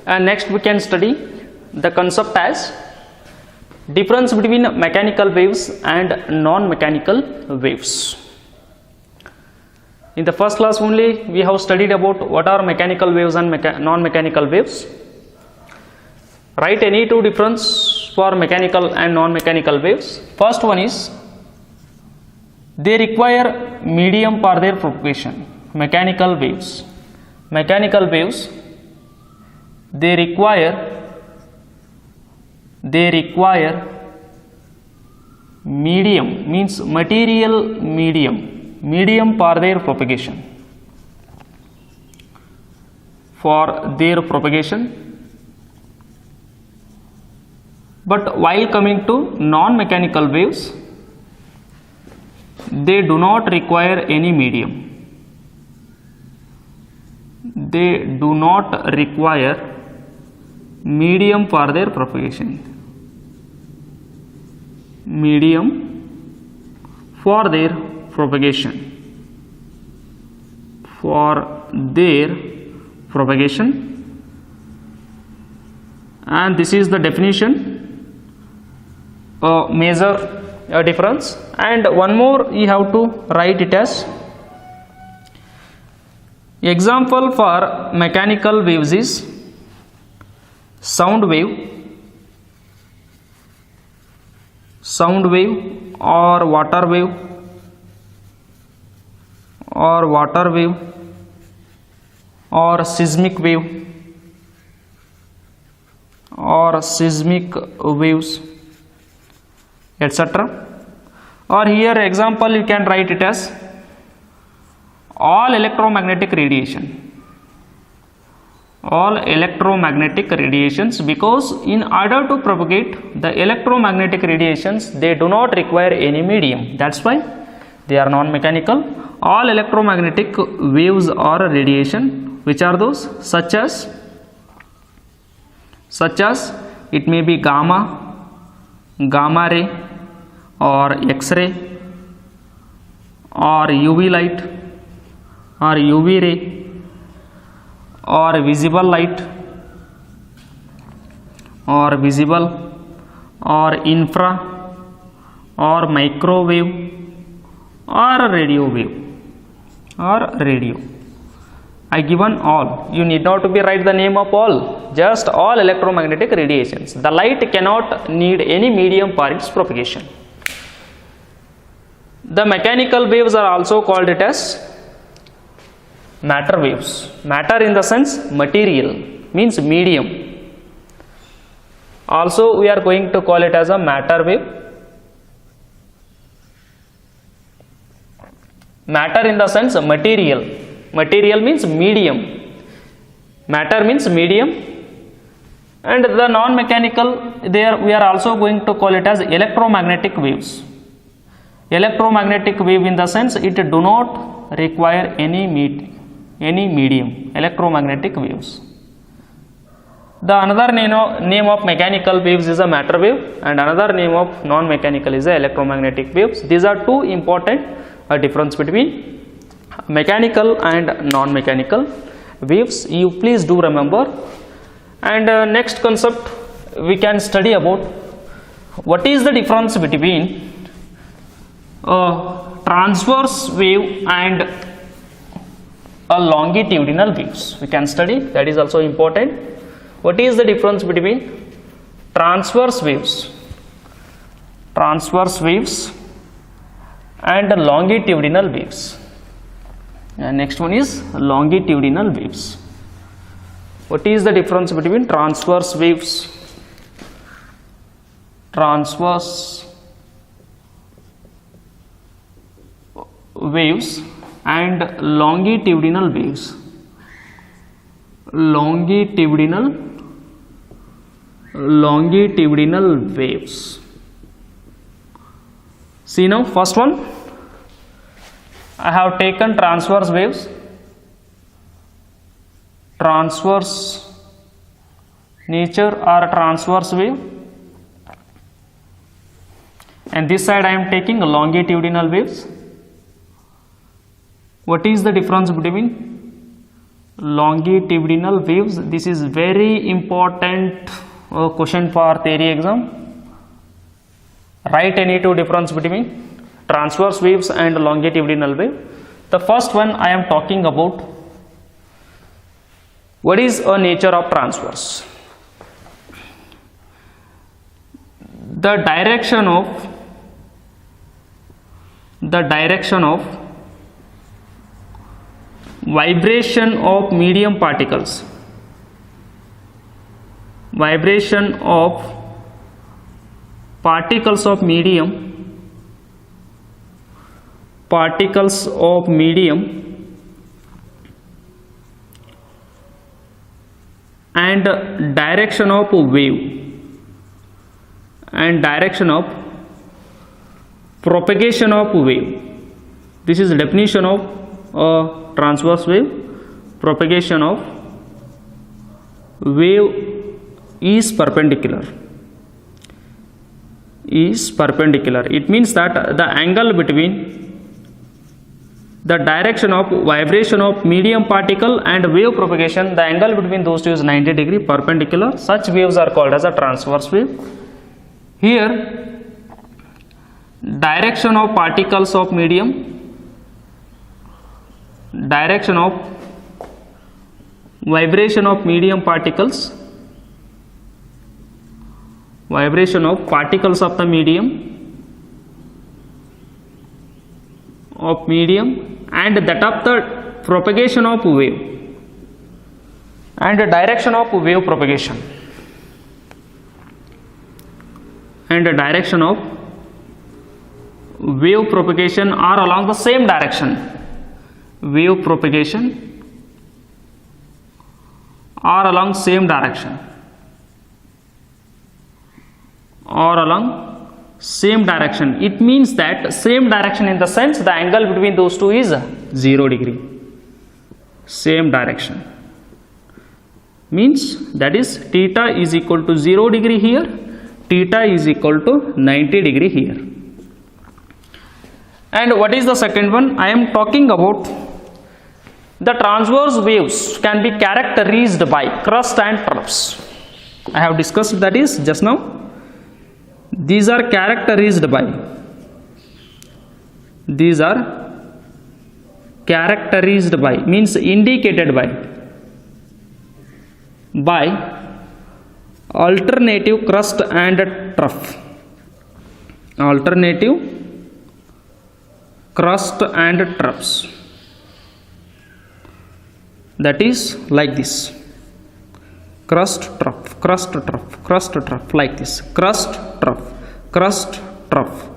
And next we can study the concept as difference between mechanical waves and non-mechanical waves. In the first class only we have studied about what are mechanical waves and non-mechanical waves. Write any two difference for mechanical and non-mechanical waves. First one is they require medium for their propagation. Mechanical waves they require medium, means material medium for their propagation, but while coming to non-mechanical waves, they do not require any medium. They do not require medium for their propagation. And this is the definition, major difference. And one more you have to write it as example for mechanical waves is sound wave or water wave or seismic waves, etc. Or here example you can write it as all electromagnetic radiations, because in order to propagate the electromagnetic radiations they do not require any medium, that's why they are non-mechanical. All electromagnetic waves or radiation, which are those, such as it may be gamma ray or X-ray or UV light or UV ray or visible light or infra or microwave or radio wave I given all. You need not to be write the name of all, just all electromagnetic radiations. The light cannot need any medium for its propagation. The mechanical waves are also called it as matter waves. Matter in the sense material, means medium. Also we are going to call it as a matter wave. Matter in the sense material means medium, matter means medium. And the non-mechanical, there we are also going to call it as electromagnetic waves. Electromagnetic wave in the sense it do not require any medium, electromagnetic waves. The another name of mechanical waves is a matter wave, and another name of non-mechanical is a electromagnetic waves. These are two important difference between mechanical and non-mechanical waves. You please do remember. And next concept we can study about what is the difference between transverse wave and a longitudinal waves. We can study, that is also important. What is the difference between transverse waves and longitudinal waves? And next one is longitudinal waves. What is the difference between transverse waves and longitudinal waves? Longitudinal waves. See now, first one I have taken transverse waves. Transverse nature or transverse wave, and this side I am taking longitudinal waves. What is the difference between longitudinal waves. This is very important question for theory exam. Write any two difference between transverse waves and longitudinal wave. The first one I am talking about. What is a nature of transverse? The direction of vibration of medium particles, vibration of particles of medium and direction of wave and direction of propagation of wave. This is the definition of a transverse wave. Propagation of wave is perpendicular. It means that the angle between the direction of vibration of medium particle and wave propagation, the angle between those two is 90 degree perpendicular. Such waves are called as a transverse wave. Here, direction of particles of medium, direction of vibration of medium particles, vibration of particles of the medium and that of the propagation of wave and the direction of wave propagation and the direction of wave propagation are along the same direction. Wave propagation are along same direction or along same direction. It means that same direction in the sense the angle between those two is 0 degree. Same direction means that is theta is equal to 0 degree here, theta is equal to 90 degree here. And what is the second one? I am talking about the transverse waves can be characterized by crust and troughs. I have discussed that is just now. These are characterized by means indicated by alternative crust and trough. Alternative crust and troughs. That is like this. Crust, trough, crust, trough, crust, trough, like this. Crust, trough, crust, trough,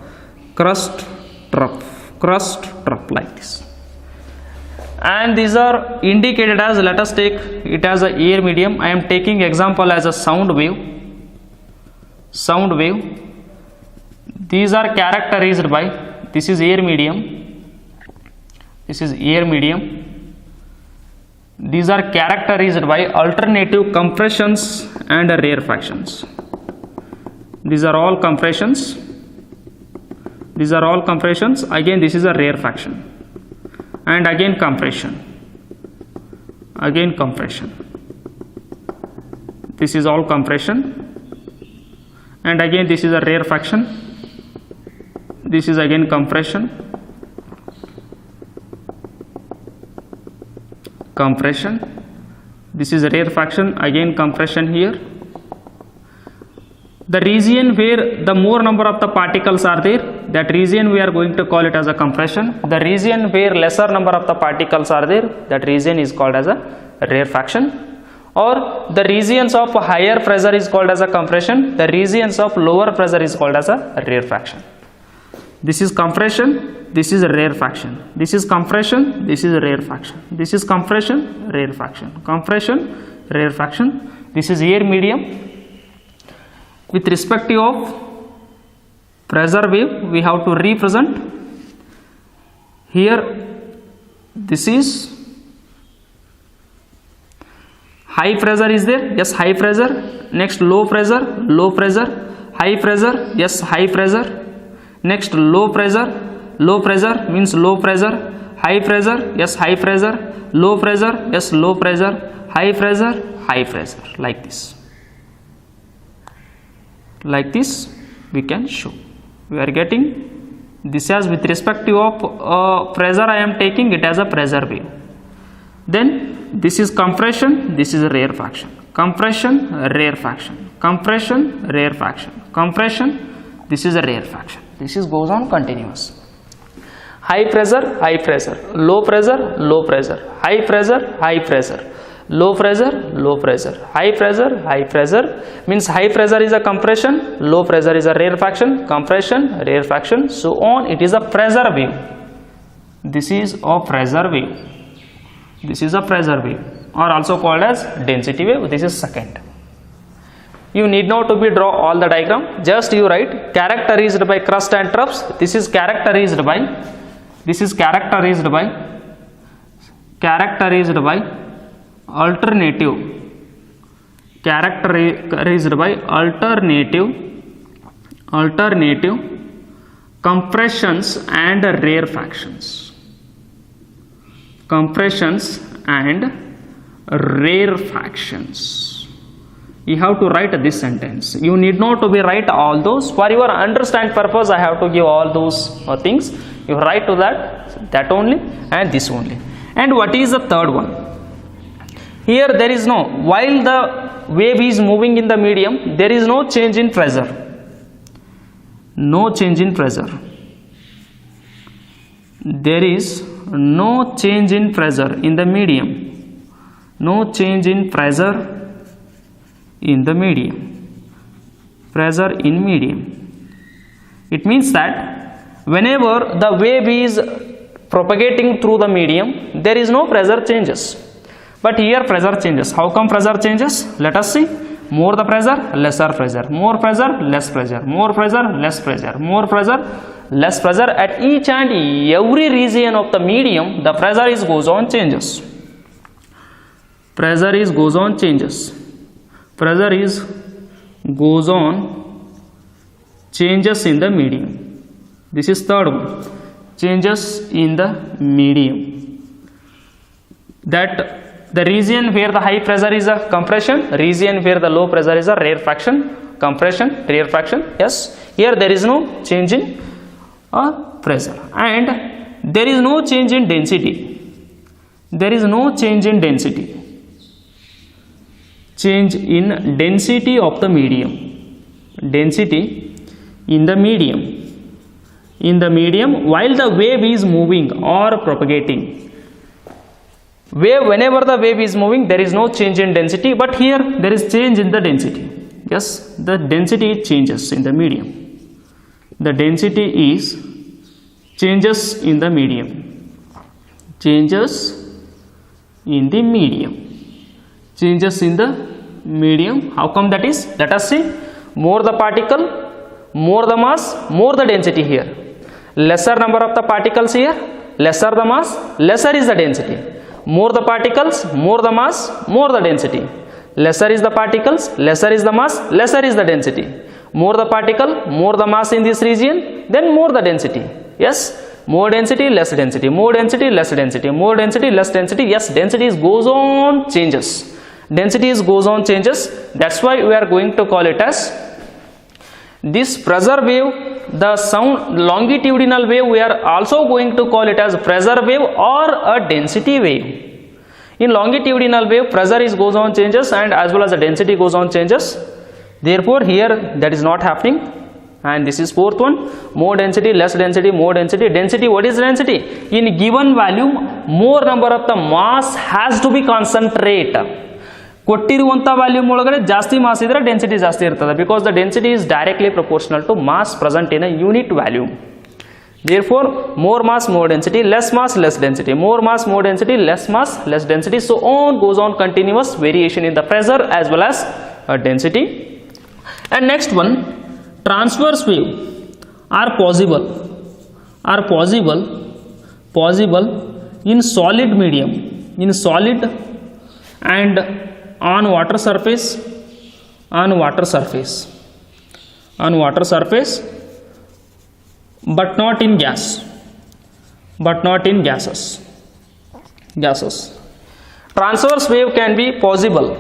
crust, trough, crust, trough, like this. And these are indicated as, let us take it as a air medium. I am taking example as a sound wave. Sound wave. These are characterized by, this is air medium. This is air medium. These are characterized by alternative compressions and rarefactions. These are all compressions. These are all compressions. Again, this is a rarefaction. And again compression. Again compression. This is all compression. And again this is a rarefaction. This is again compression. Compression. This is a rarefaction, again compression here. The region where the more number of the particles are there, that region we are going to call it as a compression. The region where lesser number of the particles are there, that region is called as a rarefaction. Or the regions of higher pressure is called as a compression. The regions of lower pressure is called as a rarefaction. This is compression. This is a rarefaction. This is compression. This is a rarefaction. This is compression, rarefaction. Compression, rarefaction. This is air medium. With respect of pressure wave, we have to represent here. This is high pressure is there. Yes, high pressure. Next low pressure, low pressure. High pressure. Yes, high pressure. Next low pressure. Low pressure means low pressure. high pressure, yes, high pressure, low pressure, yes, low pressure, high pressure, high pressure, like this. Like this we can show. We are getting this as with respect to of pressure. I am taking it as a pressure wave. Then this is compression, this is a rarefaction. Compression, rarefaction, compression, rarefaction, compression, this is a rarefaction. This is goes on continuous. High pressure, low pressure, low pressure, high pressure, low pressure, low pressure, high pressure, means high pressure is a compression, low pressure is a rarefaction, compression, rarefaction, so on. It is a pressure wave. This is a pressure wave. This is a pressure wave, or also called as density wave. This is second. You need not to be draw all the diagram, just you write characterized by crust and troughs. This is characterized by alternative compressions and rarefactions. Compressions and rarefactions. You have to write this sentence. You need not to be write all those. For your understand purpose, I have to give all those things. You write to that only and this only. And what is the third one? Here there is no, while the wave is moving in the medium, there is no change in pressure. No change in pressure. There is no change in pressure in the medium. No change in pressure in the medium. Pressure in medium. It means that whenever the wave is propagating through the medium, there is no pressure changes. But here pressure changes. How come pressure changes? Let us see. More the pressure, lesser pressure. More pressure, less pressure. More pressure, less pressure. More pressure, less pressure. At each and every region of the medium, the pressure is goes on changes. Pressure is goes on changes. Pressure is goes on changes in the medium. This is third one. Changes in the medium. That the region where the high pressure is a compression, region where the low pressure is a rarefaction, compression, rarefaction. Yes, here there is no change in pressure, and there is no change in density. There is no change in density. Change in density of the medium. Density in the medium. In the medium while the wave is moving or propagating. Whenever the wave is moving, there is no change in density, but here there is change in the density. Yes, the density changes in the medium. The density is changes in the medium. Changes in the medium. Changes in the medium. How come that is? Let us see. More the particle, more the mass, more the density here. Lesser number of the particles here, lesser the mass, lesser is the density. More the particles, more the mass, more the density. Lesser is the particles, lesser is the mass, lesser is the density. More the particle, more the mass in this region, then more the density. Yes, more density, less density, more density, less density, more density, less density. Yes, density goes on changes. Density goes on changes. That's why we are going to call it as this pressure wave. The sound longitudinal wave, we are also going to call it as pressure wave or a density wave. In longitudinal wave, pressure goes on changes and as well as the density goes on changes. Therefore, here that is not happening. And this is fourth one. More density, less density, more density. Density, what is density? In given value, more number of the mass has to be concentrate. ಕೊಟ್ಟಿರುವಂಥ volume ಒಳಗಡೆ ಜಾಸ್ತಿ mass ಇದ್ರೆ density ಜಾಸ್ತಿ ಇರ್ತದೆ, because the density is directly proportional to mass present in a unit volume. Therefore, more mass, more density, less mass, less density, more mass, more density, less mass, less density, so on goes on continuous variation in the pressure as well as density. And next one, transverse wave are possible in solid medium, in solid and on water surface, but not in gas, but not in gases. Transverse wave can be possible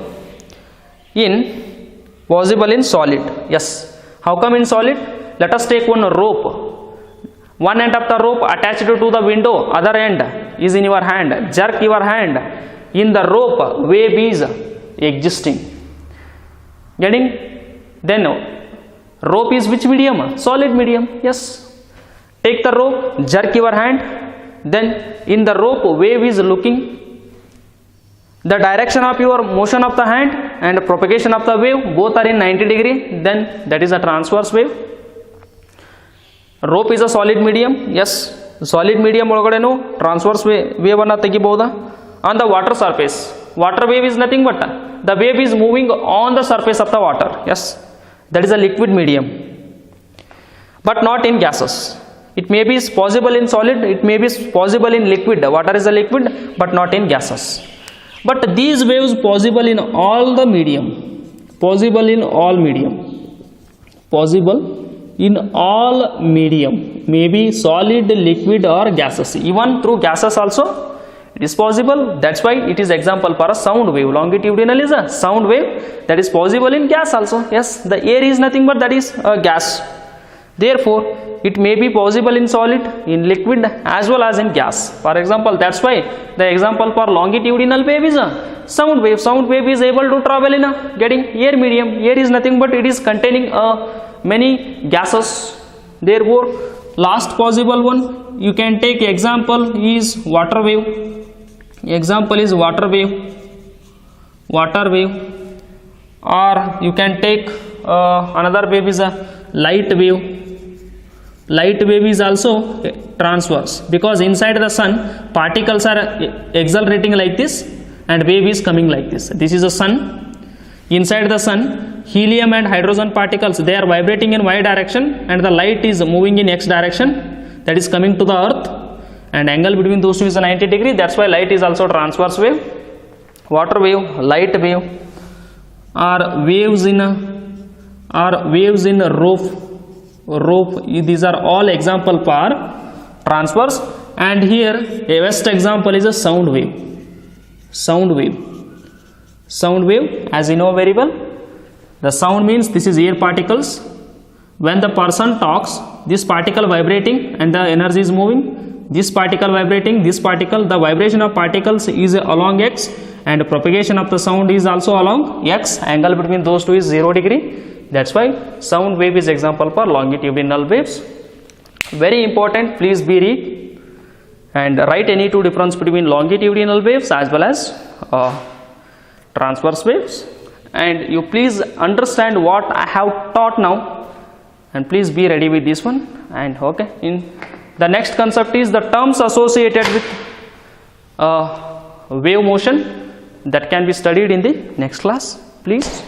in solid. Yes. How come in solid? Let us take one rope. One end of the rope attached to the window, other end is in your hand. Jerk your hand. In the rope, wave is existing. Getting? Then rope is which medium? Solid medium. Yes. Take the rope, jerk your hand. Then in the rope, wave is looking. The direction of your motion of the hand and propagation of the wave both are in 90 degree. Then that is a transverse wave. Rope is a solid medium. Yes, solid medium ಒಳಗಡೆನು transverse wave ಅನ್ನು ತೆಗಿಬಹುದಾ? On the water surface, water wave is nothing but the wave is moving on the surface of the water. Yes, that is a liquid medium, but not in gases. It may be possible in solid, it may be possible in liquid. Water is a liquid, but not in gases. But these waves possible in all the medium, possible in all medium, may be solid, liquid or gases. Even through gases also it is possible. That's why it is example for a sound wave. Longitudinal is a sound wave that is possible in gas also. Yes, the air is nothing but that is a gas. Therefore it may be possible in solid, in liquid as well as in gas. For example, that's why the example for longitudinal wave is a sound wave. Sound wave is able to travel in a getting air medium. Air is nothing but it is containing many gases. Therefore last possible one you can take example is water wave. Example is water wave, or you can take another wave is a light wave. Light wave is also transverse because inside the sun particles are accelerating like this and wave is coming like this. This is the sun. Inside the sun, helium and hydrogen particles, they are vibrating in y direction and the light is moving in x direction, that is coming to the earth, and angle between those two is 90 degree. That's why light is also transverse wave. Water wave, light wave, or waves in rope. These are all example for transverse. And here a best example is a sound wave. Sound wave, as you know very well, the sound means this is air particles. When the person talks, this particle vibrating and the energy is moving. This particle vibrating, this particle, the vibration of particles is along x and propagation of the sound is also along x. Angle between those two is 0 degree. That's why sound wave is example for longitudinal waves. Very important, please be read and write any two difference between longitudinal waves as well as transverse waves. And you please understand what I have taught now and please be ready with this one. And okay, in the next concept is the terms associated with wave motion that can be studied in the next class. Please